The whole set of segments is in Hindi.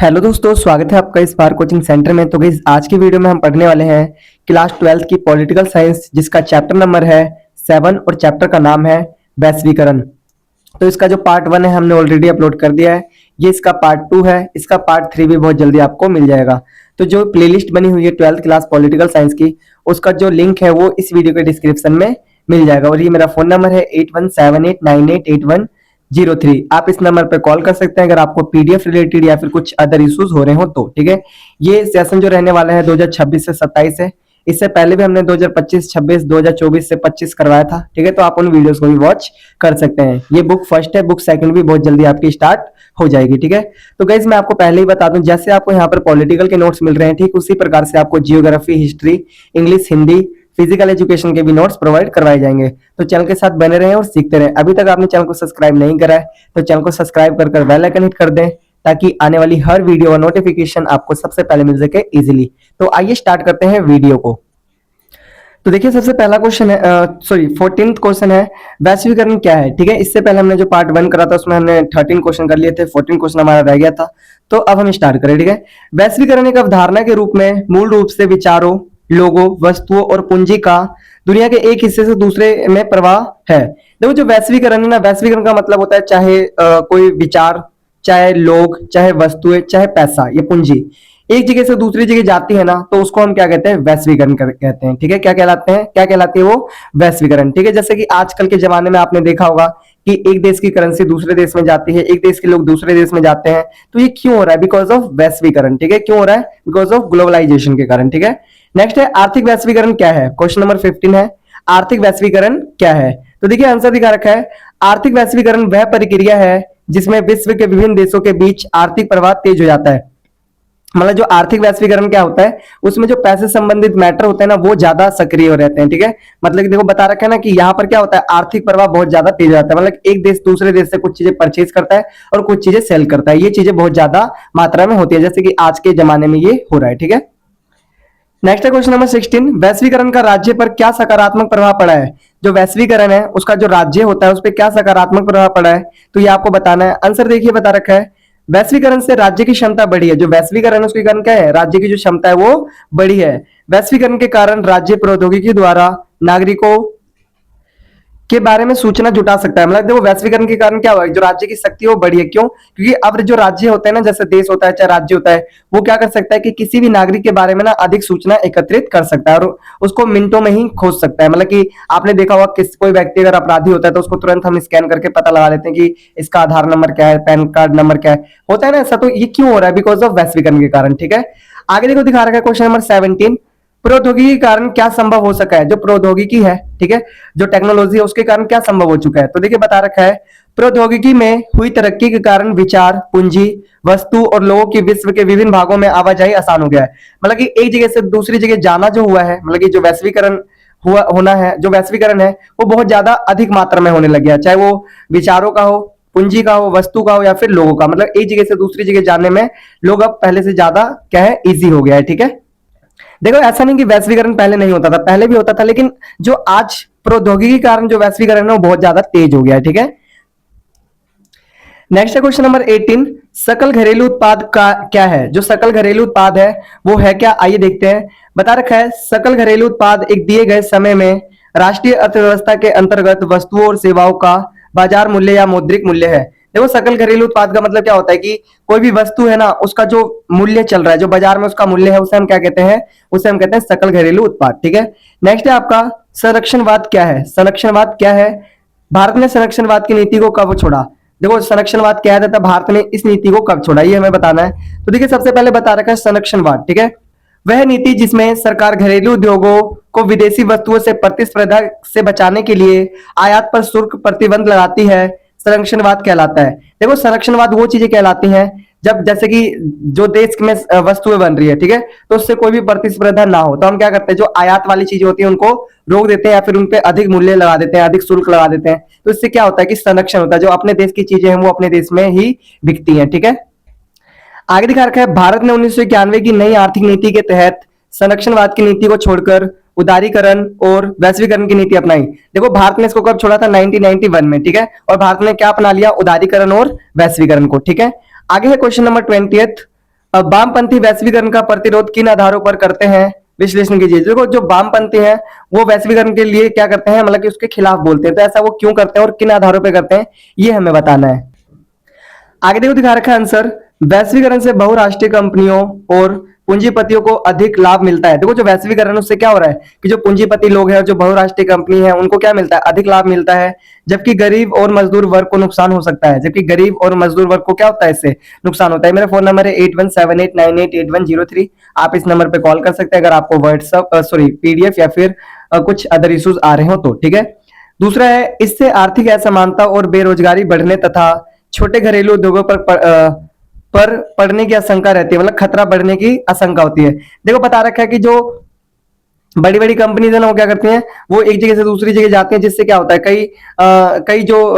हेलो दोस्तों, स्वागत है आपका इस बार कोचिंग सेंटर में। तो गाइस आज की वीडियो में हम पढ़ने वाले हैं क्लास 12th की पॉलिटिकल साइंस, जिसका चैप्टर नंबर है 7 और चैप्टर का नाम है वैश्वीकरण। तो इसका जो पार्ट 1 है हमने ऑलरेडी अपलोड कर दिया है। ये इसका पार्ट 2 है। इसका पार्ट 3 भी बहुत जल्दी आपको मिल जाएगा। तो जो प्लेलिस्ट बनी हुई है 12th क्लास पॉलिटिकल साइंस की, उसका जो लिंक है वो इस वीडियो के डिस्क्रिप्शन में मिल जाएगा। और ये मेरा फोन नंबर है 8178988103। आप इस नंबर पर कॉल कर सकते हैं अगर आपको पीडीएफ रिलेटेड या फिर कुछ अदर इश्यूज हो रहे हो तो। ठीक है, ये सेशन जो रहने वाला है 2026 से 27 है। इससे पहले भी हमने 2025, 26, 2024 से 25 करवाया था। ठीक है, तो आप उन वीडियोस को भी वॉच कर सकते हैं। ये बुक फर्स्ट है, बुक सेकंड भी बहुत जल्दी आपकी स्टार्ट हो जाएगी। ठीक है, तो गाइज मैं आपको पहले ही बता दूं, जैसे आपको यहाँ पर पॉलिटिकल के नोट्स मिल रहे हैं, ठीक उसी प्रकार से आपको geography, history, English, Hindi, physical education के भी नोट्स प्रोवाइड करवाए जाएंगे। तो चैनल के साथ बने रहें और सीखते रहें। अभी तक आपने चैनल को सब्सक्राइब नहीं करा है तो चैनल को सब्सक्राइब कर बेल आइकन हिट कर दें, ताकि आने वाली हर वीडियो का नोटिफिकेशन आपको सबसे पहले मिल सके इजीली। तो आइए स्टार्ट करते हैं वीडियो को। तो देखिए, सबसे पहला क्वेश्चन है, 14th क्वेश्चन है, वैश्वीकरण क्या है। ठीक है, इससे पहले हमने जो पार्ट 1 करा था उसमें हमने 13 क्वेश्चन कर लिए थे, 14 क्वेश्चन हमारा रह गया था। तो अब हम स्टार्ट करें। ठीक है, वैश्वीकरण एक अवधारणा के रूप में मूल रूप से विचारों, लोगों, वस्तुओं और पूंजी का दुनिया के एक हिस्से से दूसरे में प्रवाह है। देखो, जो वैश्वीकरण है ना, वैश्वीकरण का मतलब होता है चाहे कोई विचार, चाहे लोग, चाहे वस्तुएं, चाहे पैसा, ये पूंजी एक जगह से दूसरी जगह जाती है ना, तो उसको हम क्या कहते हैं, वैश्वीकरण कहते हैं। ठीक है, क्या कहलाते हैं, क्या कहलाती है वो, वैश्वीकरण। ठीक है, जैसे कि आजकल के जमाने में आपने देखा होगा कि एक देश की करेंसी दूसरे देश में जाती है, एक देश के लोग दूसरे देश में जाते हैं। तो ये क्यों हो रहा है, बिकॉज ऑफ वैश्वीकरण। ठीक है, क्यों हो रहा है, बिकॉज ऑफ ग्लोबलाइजेशन के कारण। ठीक है, नेक्स्ट है आर्थिक वैश्वीकरण क्या है। क्वेश्चन नंबर 15 है, आर्थिक वैश्वीकरण क्या है। तो देखिए आंसर दिखा रखा है, आर्थिक वैश्वीकरण वह प्रक्रिया है जिसमें विश्व के विभिन्न देशों के बीच आर्थिक प्रवाह तेज हो जाता है। मतलब जो आर्थिक वैश्वीकरण क्या होता है, उसमें जो पैसे संबंधित मैटर होते हैं ना, वो ज्यादा सक्रिय हो रहते हैं। ठीक है, मतलब कि देखो बता रखा है ना कि यहाँ पर क्या होता है, आर्थिक प्रवाह बहुत ज्यादा तेज हो जाता है। मतलब एक देश दूसरे देश से कुछ चीजें परचेज करता है और कुछ चीजें सेल करता है। ये चीजें बहुत ज्यादा मात्रा में होती है, जैसे कि आज के जमाने में ये हो रहा है। ठीक है, नेक्स्ट है क्वेश्चन नंबर 16, वैश्वीकरण का राज्य पर क्या सकारात्मक प्रभाव पड़ा है। जो वैश्वीकरण है उसका जो राज्य होता है उस पर क्या सकारात्मक प्रभाव पड़ा है, तो ये आपको बताना है। आंसर देखिए बता रखा है, वैश्वीकरण से राज्य की क्षमता बढ़ी है। जो वैश्वीकरण है उसके कारण क्या है, राज्य की जो क्षमता है वो बढ़ी है। वैश्वीकरण के कारण राज्य प्रौद्योगिकी द्वारा नागरिकों के बारे में सूचना जुटा सकता है। मतलब देखो वैश्वीकरण के कारण क्या हुआ, जो राज्य की शक्ति है वो बढ़ी है। क्यों, क्योंकि अब जो राज्य होते हैं ना, जैसे देश होता है चाहे राज्य होता है, वो क्या कर सकता है कि किसी भी नागरिक के बारे में ना अधिक सूचना एकत्रित कर सकता है और उसको मिनटों में ही खोज सकता है। मतलब कि आपने देखा होगा किस कोई व्यक्ति अगर अपराधी होता है तो उसको तुरंत हम स्कैन करके पता लगा लेते हैं कि इसका आधार नंबर क्या है, पैन कार्ड नंबर क्या है, होता है ना ऐसा। तो ये क्यों हो रहा है, बिकॉज ऑफ वैश्वीकरण के कारण। ठीक है, आगे देखो दिखा रखा है क्वेश्चन नंबर 17, प्रौद्योगिकी के कारण क्या संभव हो सका है। जो प्रौद्योगिकी है, ठीक है, जो टेक्नोलॉजी है उसके कारण क्या संभव हो चुका है। तो देखिए बता रखा है, प्रौद्योगिकी में हुई तरक्की के कारण विचार, पूंजी, वस्तु और लोगों की विश्व के विभिन्न भागों में आवाजाही आसान हो गया है। मतलब कि एक जगह से दूसरी जगह जाना जो हुआ है, मतलब कि जो वैश्वीकरण हुआ होना है, जो वैश्वीकरण है वो बहुत ज्यादा अधिक मात्रा में होने लग गया, चाहे वो विचारों का हो, पूंजी का हो, वस्तु का हो या फिर लोगों का। मतलब एक जगह से दूसरी जगह जाने में लोग अब पहले से ज्यादा क्या है, इजी हो गया है। ठीक है, देखो ऐसा नहीं कि वैश्वीकरण पहले नहीं होता था, पहले भी होता था, लेकिन जो आज प्रौद्योगिकी के कारण जो वैश्वीकरण है वो बहुत ज्यादा तेज हो गया है। ठीक है, नेक्स्ट है क्वेश्चन नंबर 18, सकल घरेलू उत्पाद का क्या है। जो सकल घरेलू उत्पाद है वो है क्या, आइए देखते हैं। बता रखा है, सकल घरेलू उत्पाद एक दिए गए समय में राष्ट्रीय अर्थव्यवस्था के अंतर्गत वस्तुओं और सेवाओं का बाजार मूल्य या मौद्रिक मूल्य है। देखो सकल घरेलू उत्पाद का मतलब क्या होता है कि कोई भी वस्तु है ना, उसका जो मूल्य चल रहा है, जो बाजार में उसका मूल्य है, उसे हम क्या कहते हैं, उसे हम कहते हैं सकल घरेलू उत्पाद। ठीक है, नेक्स्ट है आपका संरक्षणवाद क्या है। संरक्षणवाद क्या है, भारत ने संरक्षणवाद की नीति को कब छोड़ा। देखो संरक्षणवाद क्या है तथा भारत ने इस नीति को कब छोड़ा, ये हमें बताना है। तो देखिए सबसे पहले बता रखा है संरक्षणवाद। ठीक है, वह नीति जिसमें सरकार घरेलू उद्योगों को विदेशी वस्तुओं से प्रतिस्पर्धा से बचाने के लिए आयात पर शुल्क प्रतिबंध लगाती है, संरक्षणवाद कहलाता है। देखो संरक्षणवाद वो चीजें कहलाती हैं जब जैसे कि जो देश में वस्तुएं बन रही है, ठीक है, तो उससे कोई भी प्रतिस्पर्धा ना हो, तो हम क्या करते हैं, जो आयात वाली चीजें होती है उनको रोक देते हैं या फिर उन पे अधिक मूल्य लगा देते हैं, अधिक शुल्क लगा देते हैं। तो इससे क्या होता है कि संरक्षण होता है, जो अपने देश की चीजें हैं वो अपने देश में ही बिकती हैं। ठीक है, आगे दिखा रखा है, भारत ने 1991 की नई आर्थिक नीति के तहत संरक्षणवाद की नीति को छोड़कर उदारीकरण और वैश्वीकरण की नीति अपनाई। देखो भारत ने इसको कब छोड़ा था, 1991 में। ठीक है, और भारत ने क्या अपना लिया, उदारीकरण और वैश्वीकरण को। ठीक है, आगे है क्वेश्चन नंबर 20, वामपंथी वैश्वीकरण का प्रतिरोध किन आधारों पर करते हैं, विश्लेषण कीजिए। देखो जो वामपंथी हैं वो वैश्वीकरण के लिए क्या करते हैं, मतलब कि उसके खिलाफ बोलते हैं, तो ऐसा वो क्यों करते हैं और किन आधारों पर करते हैं, ये हमें बताना है। आगे देखो दिखा रखा है आंसर, वैश्वीकरण से बहुराष्ट्रीय कंपनियों और पूंजीपतियों को अधिक लाभ मिलता है। देखो जो वैश्वीकरण है उससे क्या हो रहा है कि जो पूंजीपति लोग हैं, जो बहुराष्ट्रीय कंपनी है, उनको क्या मिलता है, अधिक लाभ मिलता है, जबकि गरीब और मजदूर वर्ग को नुकसान हो सकता है। जबकि गरीब और मजदूर वर्ग को क्या होता है, इससे नुकसान होता है। मेरा फोन नंबर है 8178988103। आप इस नंबर पे कॉल कर सकते हैं अगर आपको व्हाट्सएप पीडीएफ या फिर कुछ अदर इश्यूज आ रहे हो तो, ठीक है। दूसरा है, इससे आर्थिक असमानता और बेरोजगारी बढ़ने तथा छोटे घरेलू उद्योगों पर पड़ने की आशंका रहती है, मतलब खतरा बढ़ने की आशंका होती है। देखो बता रखा है कि जो बड़ी बड़ी कंपनीज है ना, वो क्या करती हैं, वो एक जगह से दूसरी जगह जाती हैं, जिससे क्या होता है, कई जो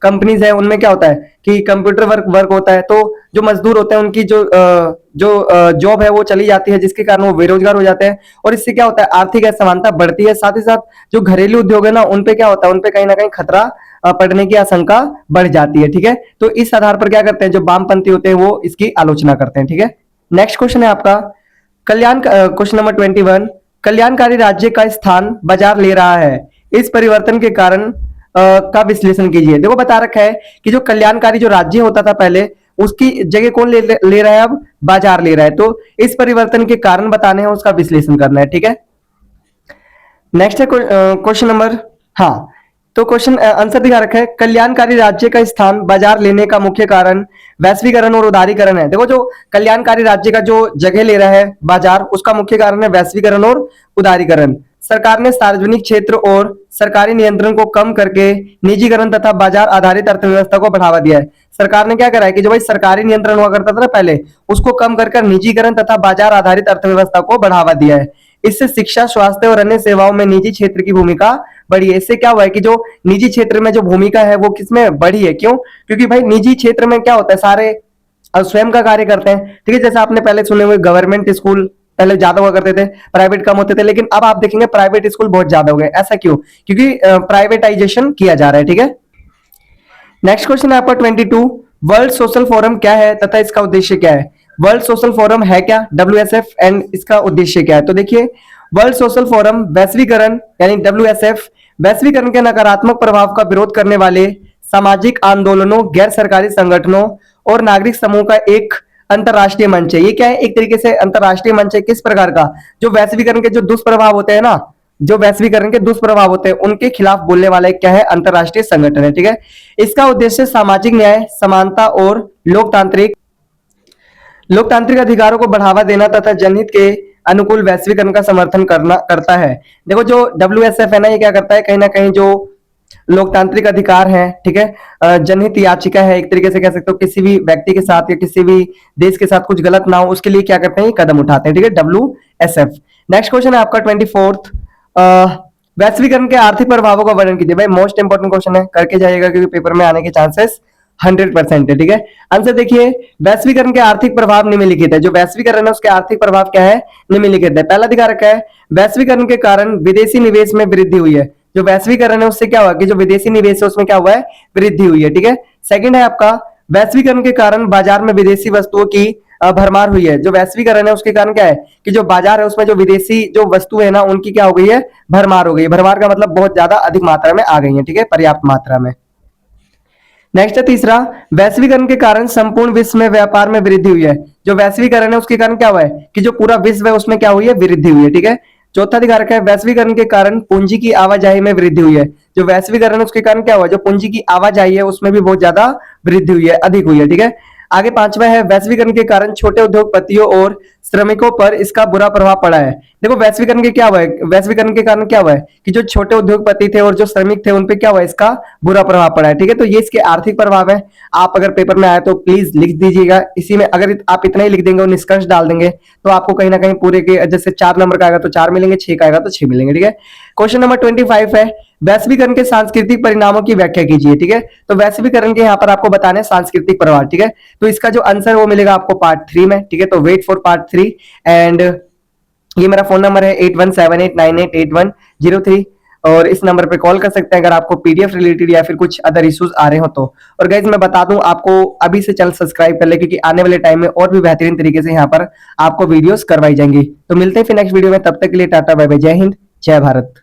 कंपनीज है उनमें क्या होता है कि कंप्यूटर वर्क होता है, तो जो मजदूर होते हैं उनकी जो जॉब है वो चली जाती है, जिसके कारण वो बेरोजगार हो जाते हैं, और इससे क्या होता है, आर्थिक असमानता बढ़ती है। साथ ही साथ जो घरेलू उद्योग है ना, उनपे क्या होता है, उनपे कहीं ना कहीं खतरा पड़ने की आशंका बढ़ जाती है, ठीक है। तो इस आधार पर क्या करते हैं, जो वामपंथी होते हैं वो इसकी आलोचना करते हैं, ठीक है। नेक्स्ट क्वेश्चन है आपका क्वेश्चन नंबर 21, कल्याणकारी राज्य का स्थान बाजार ले रहा है, इस परिवर्तन के कारण का विश्लेषण कीजिए। देखो बता रखा है कि जो कल्याणकारी जो राज्य होता था पहले, उसकी जगह कौन ले रहा है, अब बाजार ले रहा है। तो इस परिवर्तन के कारण बताने हैं, उसका विश्लेषण करना है, ठीक है। नेक्स्ट है क्वेश्चन नंबर, हाँ, तो क्वेश्चन आंसर दिखा रखा है, कल्याणकारी राज्य का स्थान बाजार लेने का मुख्य कारण वैश्वीकरण और उदारीकरण है। देखो जो कल्याणकारी राज्य का जो जगह ले रहा है बाजार, उसका मुख्य कारण है वैश्वीकरण और उदारीकरण। सरकार ने सार्वजनिक क्षेत्र और सरकारी नियंत्रण को कम करके निजीकरण तथा बाजार आधारित अर्थव्यवस्था को बढ़ावा दिया है। सरकार ने क्या करा है कि जो भाई सरकारी नियंत्रण हुआ करता था ना पहले, उसको कम कर निजीकरण तथा बाजार आधारित अर्थव्यवस्था को बढ़ावा दिया है। इससे शिक्षा, स्वास्थ्य और अन्य सेवाओं में निजी क्षेत्र की भूमिका बढ़ी है। इससे क्या हुआ है कि जो निजी क्षेत्र में जो भूमिका है वो किसमें बढ़ी है, क्यों, क्योंकि भाई निजी क्षेत्र में क्या होता है, सारे स्वयं का कार्य करते हैं, ठीक है। जैसे आपने पहले सुने हुए गवर्नमेंट स्कूल पहले ज्यादा हुआ करते थे, प्राइवेट कम होते थे, लेकिन अब आप देखेंगे प्राइवेट स्कूल बहुत ज्यादा हो गए। ऐसा क्यों, क्योंकि प्राइवेटाइजेशन किया जा रहा है, ठीक है। नेक्स्ट क्वेश्चन है आपका 22, वर्ल्ड सोशल फोरम क्या है तथा इसका उद्देश्य क्या है। वर्ल्ड सोशल फोरम है क्या, WSF, एंड इसका उद्देश्य क्या है। तो देखिए, वर्ल्ड सोशल फोरम वैश्वीकरण यानी WSF वैश्वीकरण के नकारात्मक प्रभाव का विरोध करने वाले सामाजिक आंदोलनों, गैर सरकारी संगठनों और नागरिक समूह का एक अंतरराष्ट्रीय मंच है। ये क्या है, एक तरीके से अंतरराष्ट्रीय मंच है। किस प्रकार का, जो वैश्वीकरण के जो दुष्प्रभाव होते हैं ना, जो वैश्वीकरण के दुष्प्रभाव होते हैं उनके खिलाफ बोलने वाला एक क्या है, अंतरराष्ट्रीय संगठन है, ठीक है। इसका उद्देश्य सामाजिक न्याय, समानता और लोकतांत्रिक अधिकारों को बढ़ावा देना तथा जनहित के अनुकूल वैश्वीकरण का समर्थन करता है। देखो जो WSF है ना, ये क्या करता है, कहीं ना कहीं जो लोकतांत्रिक अधिकार है, ठीक है, जनहित याचिका है, एक तरीके से कह सकते हो, किसी भी व्यक्ति के साथ या किसी भी देश के साथ कुछ गलत ना हो, उसके लिए क्या करते हैं, कदम उठाते हैं, ठीक है, WSF। नेक्स्ट क्वेश्चन है आपका 24th, वैश्वीकरण के आर्थिक प्रभावों का वर्णन कीजिए। भाई मोस्ट इंपोर्टेंट क्वेश्चन है, करके जाइएगा क्योंकि पेपर में आने के चांसेस 100% है, ठीक है। आंसर देखिए, वैश्वीकरण के आर्थिक प्रभाव निम्नलिखित है। जो वैश्वीकरण है उसके आर्थिक प्रभाव क्या है, निम्नलिखित है। पहला दिखा रखा है, वैश्वीकरण के कारण विदेशी निवेश में वृद्धि हुई है। जो वैश्वीकरण है उससे क्या हुआ कि जो विदेशी निवेश है उसमें क्या हुआ है, वृद्धि हुई है, ठीक है। सेकंड है आपका, वैश्वीकरण के कारण बाजार में विदेशी वस्तुओं की भरमार हुई है। जो वैश्वीकरण है उसके कारण क्या है कि जो बाजार है उसमें जो विदेशी जो वस्तु है ना, उनकी क्या हो गई है, भरमार हो गई है। भरमार का मतलब बहुत ज्यादा अधिक मात्रा में आ गई है, ठीक है, पर्याप्त मात्रा में। नेक्स्ट है तीसरा, वैश्वीकरण के कारण संपूर्ण विश्व में व्यापार में वृद्धि हुई है। जो वैश्वीकरण है उसके कारण क्या हुआ है कि जो पूरा विश्व है उसमें क्या हुई है, वृद्धि हुई है, ठीक है। चौथा दिखा रखा है, वैश्वीकरण के कारण पूंजी की आवाजाही में वृद्धि हुई है। जो वैश्वीकरण है उसके कारण क्या हुआ, जो पूंजी की आवाजाही है उसमें भी बहुत ज्यादा वृद्धि हुई है, अधिक हुई है, ठीक है। आगे पांचवा है, वैश्वीकरण के कारण छोटे उद्योगपतियों और श्रमिकों पर इसका बुरा प्रभाव पड़ा है। देखो वैश्वीकरण के क्या हुआ है, वैश्वीकरण के कारण क्या हुआ है कि जो छोटे उद्योगपति थे और जो श्रमिक थे उन पे क्या हुआ है, इसका बुरा प्रभाव पड़ा है, ठीक है। तो ये इसके आर्थिक प्रभाव है। आप अगर पेपर में आए तो प्लीज लिख दीजिएगा। इसी में अगर आप इतना ही लिख देंगे और निष्कर्ष डाल देंगे तो आपको कहीं ना कहीं पूरे के जैसे 4 नंबर का आएगा तो 4 मिलेंगे, 6 का आएगा तो 6 मिलेंगे, ठीक है। क्वेश्चन नंबर 25 है, वैश्वीकरण के सांस्कृतिक परिणामों की व्याख्या कीजिए, ठीक है। तो वैश्वीकरण के यहाँ पर आपको बताने सांस्कृतिक प्रभाव, ठीक है। तो इसका जो आंसर है वो मिलेगा आपको पार्ट 3 में, ठीक है। तो वेट फॉर पार्ट 3 एंड ये मेरा फोन नंबर है 8178988103 और इस नंबर पे कॉल कर सकते हैं अगर आपको पीडीएफ रिलेटेड या फिर कुछ अदर इश्यूज आ रहे हो तो। और गाइज मैं बता दूं आपको अभी से चैनल सब्सक्राइब कर ले, क्योंकि आने वाले टाइम में और भी बेहतरीन तरीके से यहाँ पर आपको वीडियोस करवाई जाएंगी। तो मिलते हैं फिर नेक्स्ट वीडियो में, तब तक के लिए टाटा बाय बाय, जय हिंद जय भारत।